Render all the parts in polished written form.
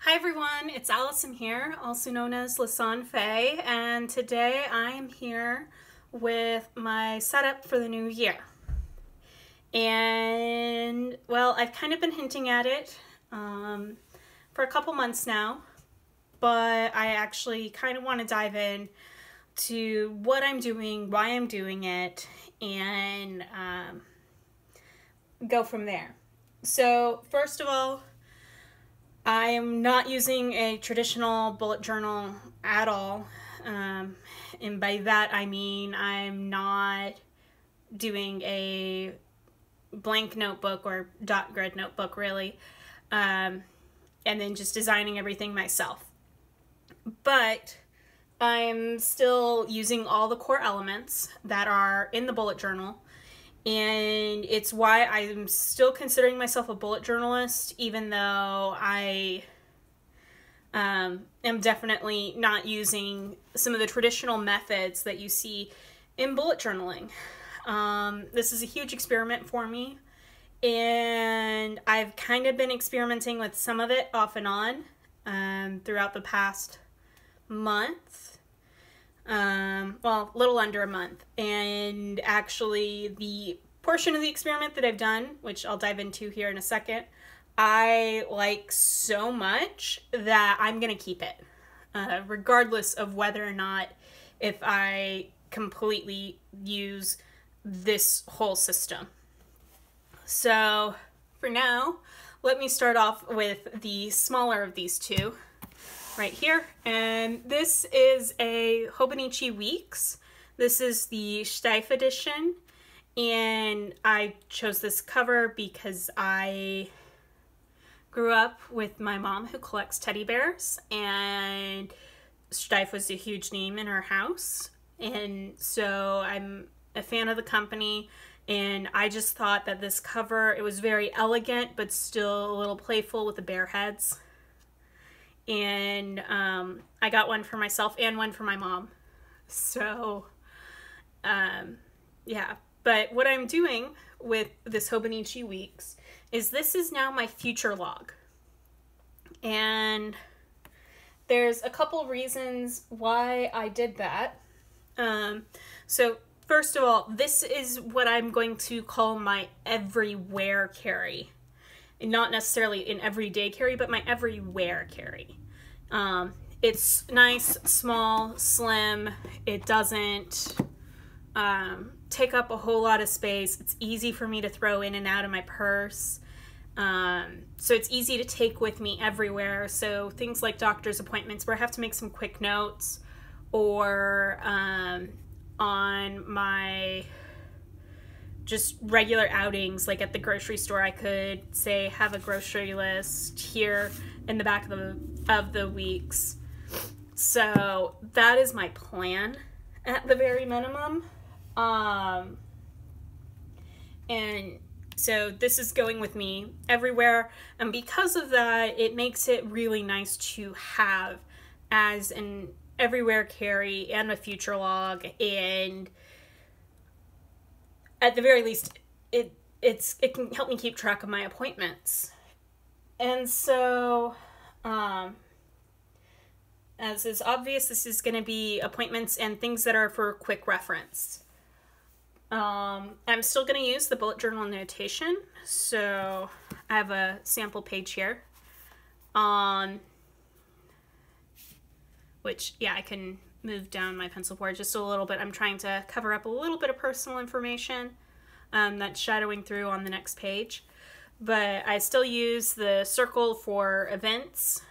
Hi everyone, it's Allison here, also known as Lasan Faye, and today I am here with my setup for the new year. And, well, I've kind of been hinting at it for a couple months now, but I actually kind of want to dive in to what I'm doing, why I'm doing it, and go from there. So, first of all, I am not using a traditional bullet journal at all, and by that I mean I'm not doing a blank notebook or dot grid notebook really, and then just designing everything myself. But I'm still using all the core elements that are in the bullet journal, and it's why I'm still considering myself a bullet journalist, even though I am definitely not using some of the traditional methods that you see in bullet journaling. This is a huge experiment for me, and I've kind of been experimenting with some of it off and on throughout the past month. Well, a little under a month, and actually the portion of the experiment that I've done, which I'll dive into here in a second, I like so much that I'm gonna keep it, regardless of whether or not if I completely use this whole system. So for now, let me start off with the smaller of these two right here, and this is a Hobonichi Weeks. This is the Steiff edition, and I chose this cover because I grew up with my mom who collects teddy bears, and Steiff was a huge name in our house, and so I'm a fan of the company, and I just thought that this cover, it was very elegant but still a little playful with the bear heads. And I got one for myself and one for my mom. So, yeah. But what I'm doing with this Hobonichi Weeks is this is now my future log. And there's a couple reasons why I did that. So, first of all, this is what I'm going to call my everywhere carry. Not necessarily an everyday carry, but my everywhere carry. It's nice, small, slim. It doesn't take up a whole lot of space. It's easy for me to throw in and out of my purse. So it's easy to take with me everywhere. So things like doctor's appointments where I have to make some quick notes, or on my just regular outings, like at the grocery store, I could say have a grocery list here in the back of the weeks. So that is my plan at the very minimum. And so this is going with me everywhere, and because of that, it makes it really nice to have as an everywhere carry and a future log, and at the very least, it can help me keep track of my appointments. And so, as is obvious, this is going to be appointments and things that are for quick reference. I'm still going to use the bullet journal notation, so I have a sample page here, which, yeah, I can move down my pencil board just a little bit. I'm trying to cover up a little bit of personal information that's shadowing through on the next page. But I still use the circle for events.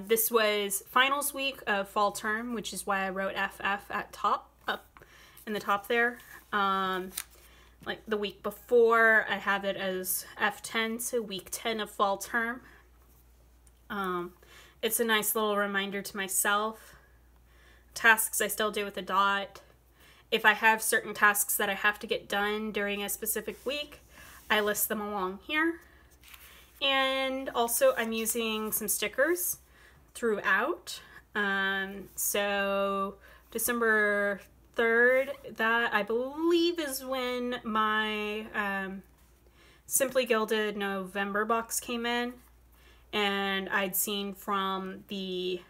This was finals week of fall term, which is why I wrote FF at top, up in the top there. Like the week before, I have it as F10, so week 10 of fall term. It's a nice little reminder to myself. Tasks I still do with a dot. If I have certain tasks that I have to get done during a specific week, I list them along here. And also I'm using some stickers throughout. So December 3rd, that I believe is when my Simply Gilded November box came in. and I'd seen from the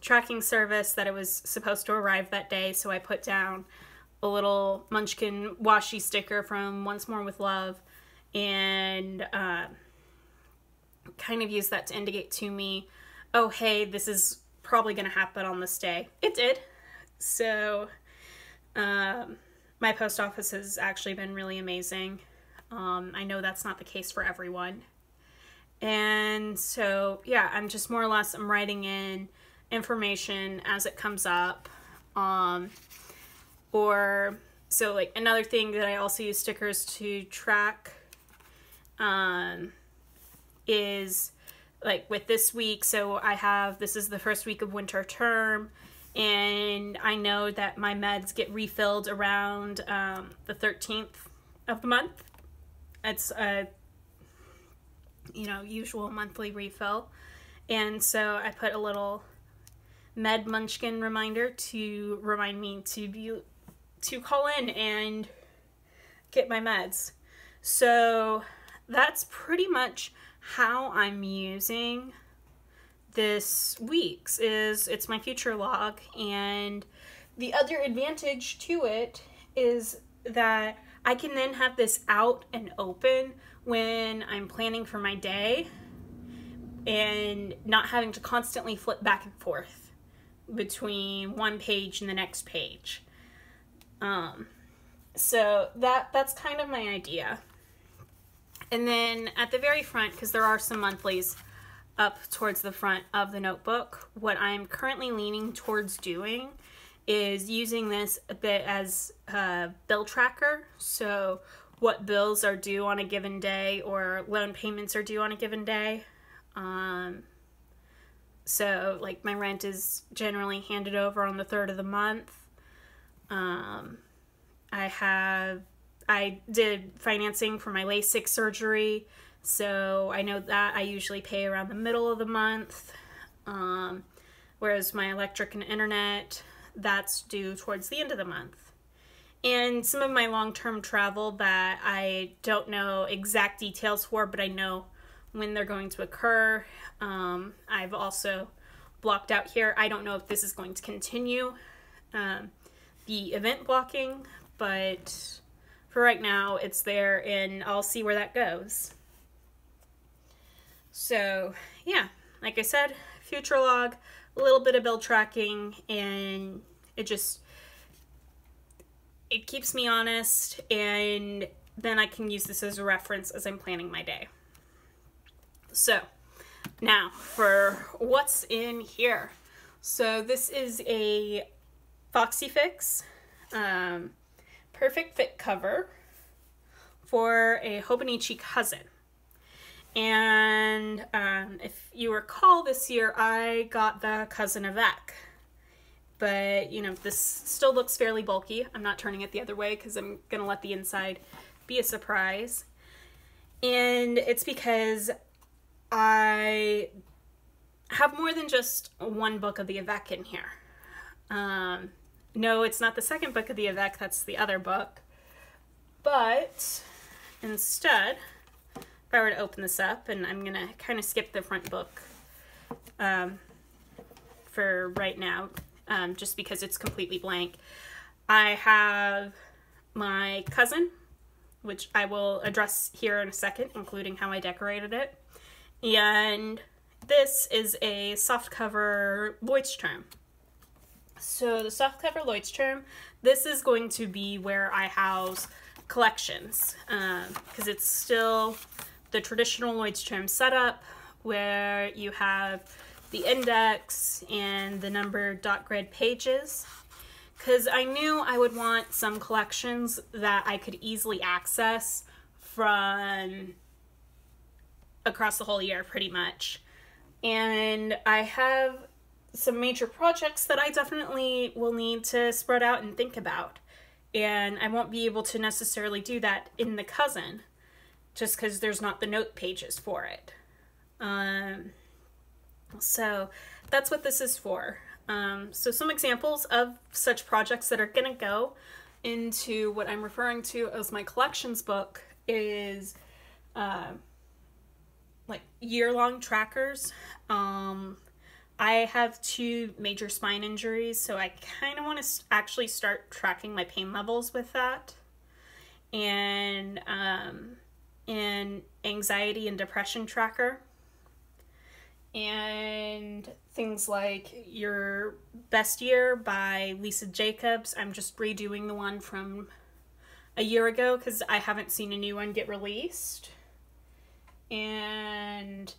tracking service that it was supposed to arrive that day, so I put down a little Munchkin washi sticker from Once More with Love, and kind of used that to indicate to me, oh hey, this is probably going to happen on this day. It did. So my post office has actually been really amazing. I know that's not the case for everyone. And so, yeah, I'm just more or less, I'm writing in information as it comes up. Or, so like another thing that I also use stickers to track is like with this week. So I have, this is the first week of winter term, and I know that my meds get refilled around the 13th of the month. It's a, you know, usual monthly refill. And so I put a little med munchkin reminder to remind me to call in and get my meds. So that's pretty much how I'm using this week's. It's my future log, and the other advantage to it is that I can then have this out and open when I'm planning for my day and not having to constantly flip back and forth between one page and the next page. So that's kind of my idea. And then at the very front, because there are some monthlies up towards the front of the notebook, what I'm currently leaning towards doing is using this a bit as a bill tracker. So what bills are due on a given day, or loan payments are due on a given day. So like my rent is generally handed over on the 3rd of the month. I did financing for my LASIK surgery, so I know that I usually pay around the middle of the month, whereas my electric and internet, that's due towards the end of the month. And some of my long-term travel that I don't know exact details for, but I know when they're going to occur, I've also blocked out here. I don't know if this is going to continue, the event blocking, but for right now it's there, and I'll see where that goes. So yeah, like I said, future log, a little bit of bill tracking, and it keeps me honest, and then I can use this as a reference as I'm planning my day. So now for what's in here. So this is a Foxy Fix perfect fit cover for a Hobonichi cousin. And if you recall, this year I got the cousin Avec. But, you know, this still looks fairly bulky. I'm not turning it the other way because I'm going to let the inside be a surprise. And it's because I have more than just one book of the Avec in here. No, it's not the second book of the Avec, that's the other book. But instead, if I were to open this up, and I'm going to kind of skip the front book for right now, just because it's completely blank. I have my cousin, which I will address here in a second, including how I decorated it. And this is a softcover Leuchtturm. So the softcover Leuchtturm, this is going to be where I house collections, because it's still the traditional Leuchtturm setup where you have the index and the numbered dot grid pages, because I knew I would want some collections that I could easily access from across the whole year pretty much. And I have some major projects that I definitely will need to spread out and think about, and I won't be able to necessarily do that in the cousin just because there's not the note pages for it. So that's what this is for. So some examples of such projects that are gonna go into what I'm referring to as my collections book is like year-long trackers. I have 2 major spine injuries, so I kind of want to actually start tracking my pain levels with that. And an anxiety and depression tracker. And things like Your Best Year by Lisa Jacobs. I'm just redoing the one from a year ago because I haven't seen a new one get released. And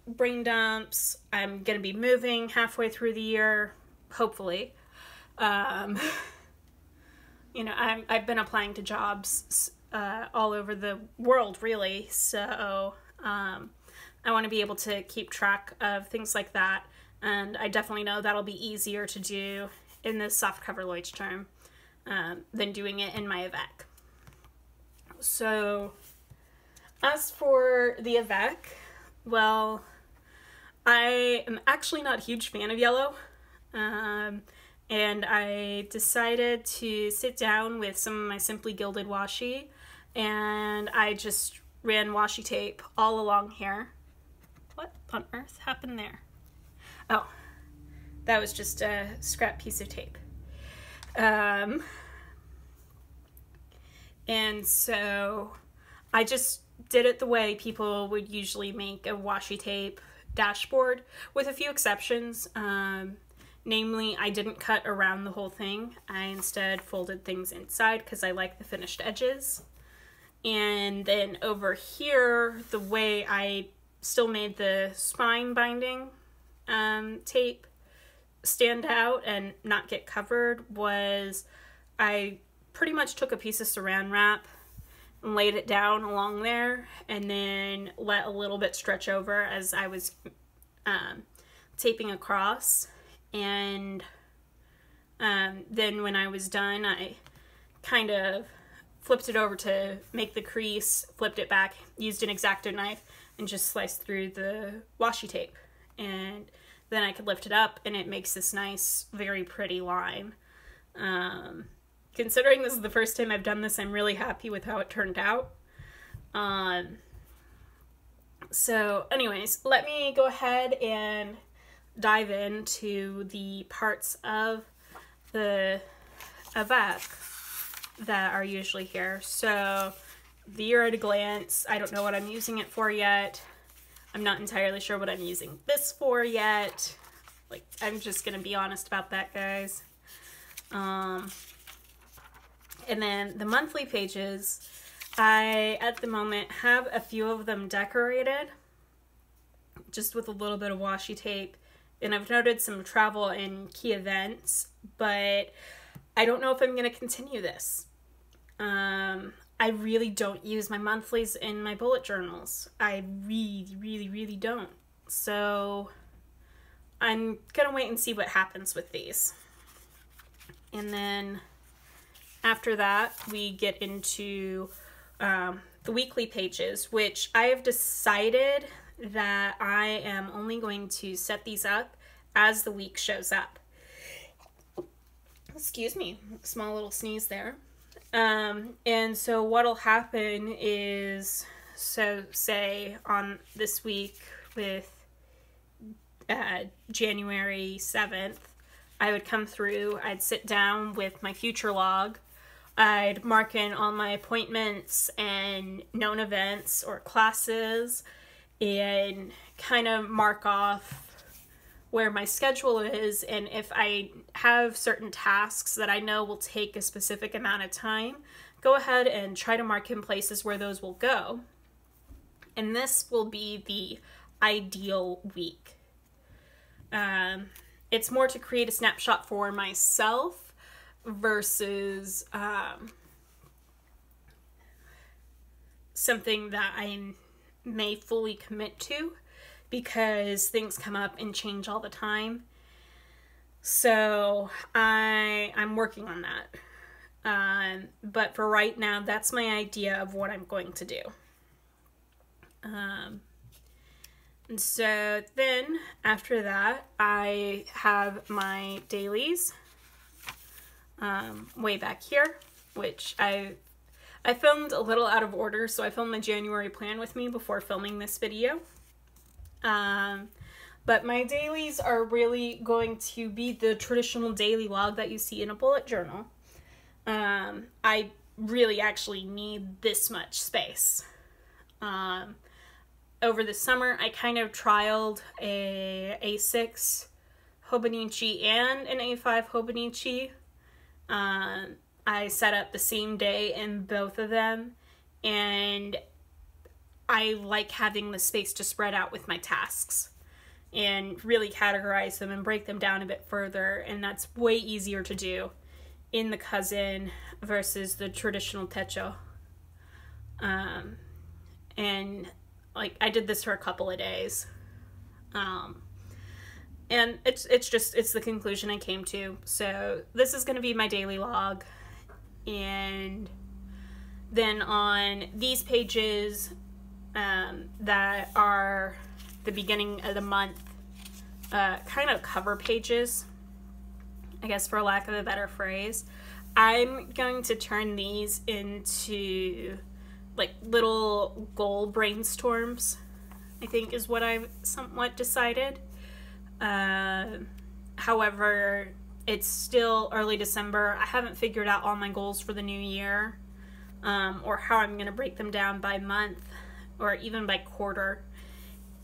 brain dumps. I'm going to be moving halfway through the year, hopefully. You know, I've been applying to jobs all over the world, really, so I want to be able to keep track of things like that, and I definitely know that'll be easier to do in the softcover Leuchtturm than doing it in my Avec. So, as for the Avec, well, I am actually not a huge fan of yellow, and I decided to sit down with some of my Simply Gilded washi, and I just ran washi tape all along here. What on earth happened there? Oh, that was just a scrap piece of tape. And so I just did it the way people would usually make a washi tape dashboard, with a few exceptions. Namely, I didn't cut around the whole thing. I instead folded things inside because I like the finished edges. And then over here, the way I still made the spine binding tape stand out and not get covered was I pretty much took a piece of saran wrap and laid it down along there and then let a little bit stretch over as I was taping across. And then when I was done, I kind of flipped it over to make the crease, flipped it back, used an X-Acto knife, and just sliced through the washi tape. And then I could lift it up, and it makes this nice, very pretty line. Considering this is the first time I've done this, I'm really happy with how it turned out. So anyways, let me go ahead and dive into the parts of the Avec that are usually here. So the year at a glance, I don't know what I'm using it for yet. I'm not entirely sure what I'm using this for yet. Like, I'm just gonna be honest about that, guys. And then the monthly pages, I, at the moment, have a few of them decorated, just with a little bit of washi tape. And I've noted some travel and key events, but I don't know if I'm going to continue this. I really don't use my monthlies in my bullet journals. I really don't. So I'm going to wait and see what happens with these. And then after that, we get into the weekly pages, which I have decided that I am only going to set these up as the week shows up. Excuse me, small little sneeze there. And so what'll happen is, so say on this week with January 7th, I would come through, I'd sit down with my future log, I'd mark in all my appointments and known events or classes, and kind of mark off where my schedule is, and if I have certain tasks that I know will take a specific amount of time, go ahead and try to mark in places where those will go. And this will be the ideal week. It's more to create a snapshot for myself versus something that I may fully commit to, because things come up and change all the time. So I'm working on that. But for right now, that's my idea of what I'm going to do. And so then after that, I have my dailies way back here, which I I filmed a little out of order, so I filmed my January plan with me before filming this video. But my dailies are really going to be the traditional daily log that you see in a bullet journal. I really actually need this much space. Over the summer, I kind of trialed a A6 Hobonichi and an A5 Hobonichi. I set up the same day in both of them, and I like having the space to spread out with my tasks and really categorize them and break them down a bit further, and that's way easier to do in the cousin versus the traditional techo. And like I did this for a couple of days, and it's the conclusion I came to. So this is going to be my daily log, and then on these pages that are the beginning of the month, kind of cover pages, I guess, for lack of a better phrase, I'm going to turn these into like little goal brainstorms, I think is what I've somewhat decided. However, it's still early December. I haven't figured out all my goals for the new year, or how I'm going to break them down by month or even by quarter.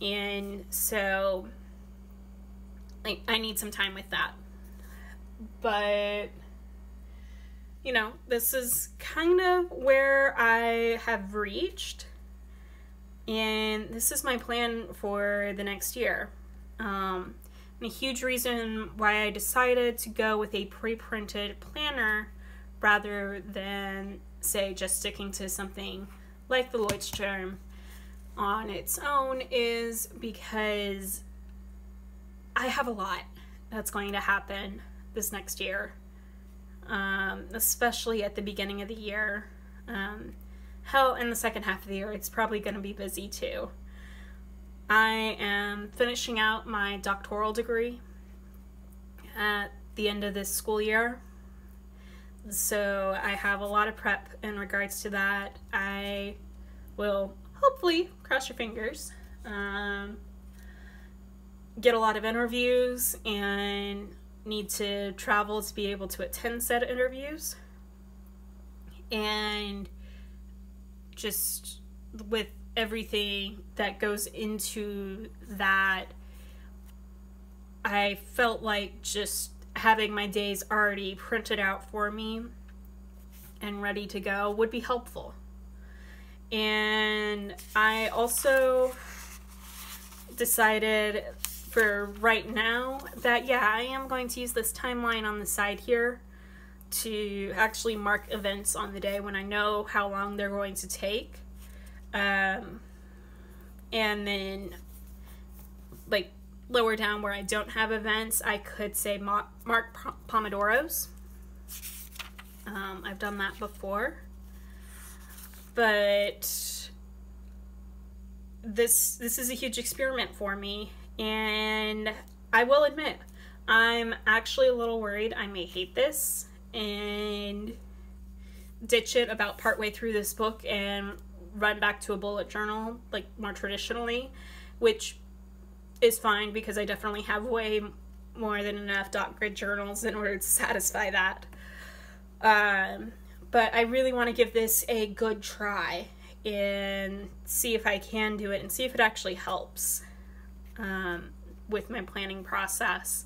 And so like I need some time with that. But you know, this is kind of where I have reached, and this is my plan for the next year. And a huge reason why I decided to go with a pre-printed planner rather than, say, just sticking to something like the Leuchtturm on its own is because I have a lot that's going to happen this next year. Especially at the beginning of the year. Hell, in the second half of the year, it's probably going to be busy too. I am finishing out my doctoral degree at the end of this school year. So I have a lot of prep in regards to that. I will hopefully, cross your fingers, get a lot of interviews and need to travel to be able to attend said interviews. And just with everything that goes into that, I felt like just having my days already printed out for me and ready to go would be helpful. And I also decided for right now that, yeah, I am going to use this timeline on the side here to actually mark events on the day when I know how long they're going to take. And then, like, lower down where I don't have events, I could say mark Pomodoros. I've done that before. But this is a huge experiment for me, and I will admit, I'm actually a little worried I may hate this and ditch it about partway through this book and run back to a bullet journal, like more traditionally, which is fine because I definitely have way more than enough dot grid journals in order to satisfy that. But I really want to give this a good try and see if I can do it and see if it actually helps with my planning process.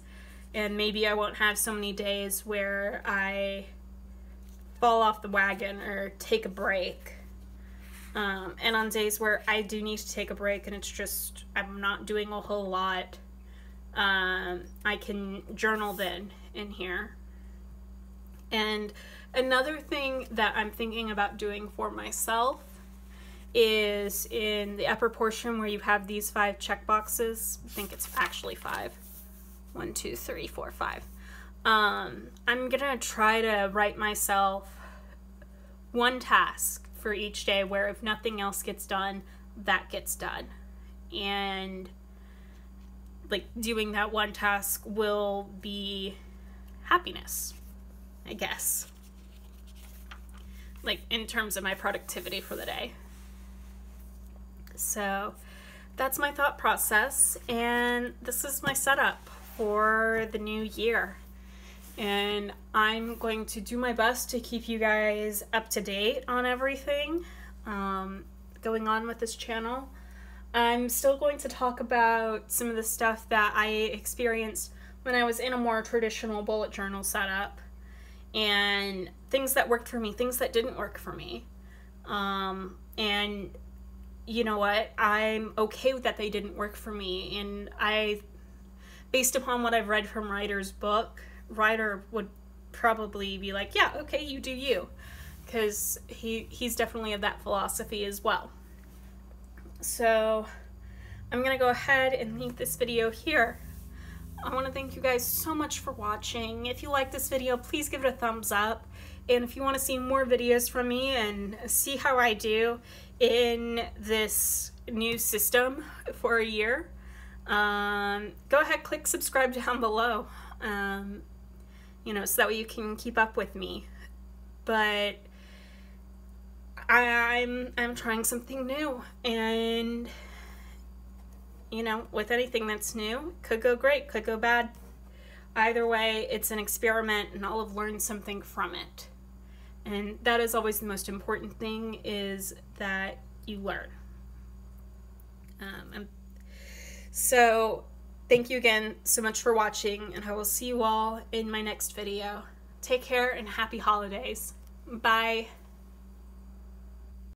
And maybe I won't have so many days where I fall off the wagon or take a break. And on days where I do need to take a break and it's just I'm not doing a whole lot, I can journal then in here. And another thing that I'm thinking about doing for myself is in the upper portion where you have these 5 check boxes. I think it's actually 5. 1, 2, 3, 4, 5. I'm gonna try to write myself one task for each day where if nothing else gets done, that gets done. And like doing that one task will be happiness, I guess. like in terms of my productivity for the day. So that's my thought process, and this is my setup for the new year. And I'm going to do my best to keep you guys up to date on everything going on with this channel. I'm still going to talk about some of the stuff that I experienced when I was in a more traditional bullet journal setup, and things that worked for me, things that didn't work for me. And you know what? I'm okay with that they didn't work for me. And based upon what I've read from Ryder's book, Ryder would probably be like, yeah, okay, you do you. Because he's definitely of that philosophy as well. So I'm going to go ahead and leave this video here. I want to thank you guys so much for watching. If you like this video, please give it a thumbs up. And if you want to see more videos from me and see how I do in this new system for a year, go ahead, click subscribe down below, you know, so that way you can keep up with me. But I'm trying something new, and you know, with anything that's new, could go great, could go bad. Either way, it's an experiment, and I'll have learned something from it. And that is always the most important thing, is that you learn. So thank you again so much for watching, and I will see you all in my next video. Take care and happy holidays. Bye.